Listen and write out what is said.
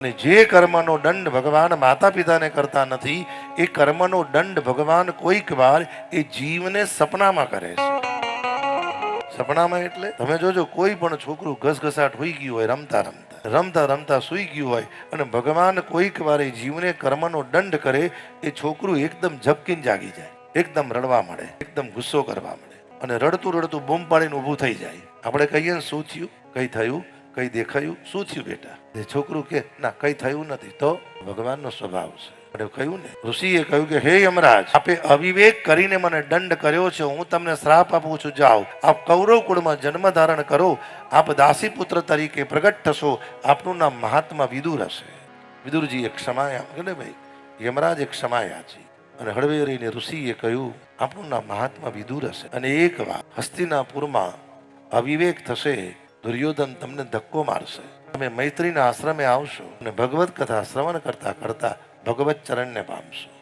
અને જે કર્મનો દંડ ભગવાન માતા પિતાને કરતા નથી, એ કર્મનો દંડ ભગવાન કોઈક વાર એ જીવને સપનામાં કરે છે. સપનામાં એટલે તમે જોજો, કોઈ પણ છોકરું ઘસઘસાટ હોઈ ગયું હોય, રમતા રમતા રમતા રમતા સૂઈ ગયું હોય, અને ભગવાન કોઈક વાર એ જીવને કર્મનો દંડ કરે, એ છોકરું એકદમ ઝબકીને જાગી જાય, એકદમ રડવા મળે, એકદમ ગુસ્સો કરવા મળે, અને રડતું રડતું બૂમ પાડીને ઊભું થઈ જાય. આપણે કહીએ ને શું થયું, કઈ થયું, કઈ દેખાયું, શું થયું બેટા? એ છોકરું કે ના કઈ થયું નથી. તો ભગવાનનો સ્વભાવ છે. કહ્યું ને, ઋષિએ કહ્યું કે હે યમરાજ, આપે અવિવેક કરીને મને દંડ કર્યો છે, હું તમને શ્રાપ આપું છું. જાઓ, આપ કૌરવ કુળમાં જન્મ ધારણ કરો, આપ દાસી પુત્ર તરીકે પ્રગટ થશો. આપનું નામ મહાત્મા વિદુર હશે. વિદુરજી એક ક્ષમાયા કે ને ભાઈ, યમરાજ એક ક્ષમાયા છે. અને હળવે રહીને ઋષિએ કહ્યું આપનું નામ મહાત્મા વિદુર હશે, અને એક વાર હસ્તિનાપુરમાં અવિવેક થશે, દુર્યોધન તમને ધક્કો મારશે, તમે મૈત્રીના આશ્રમે આવશો અને ભગવત કથા શ્રવણ કરતા કરતા ભગવત ચરણને પામશો.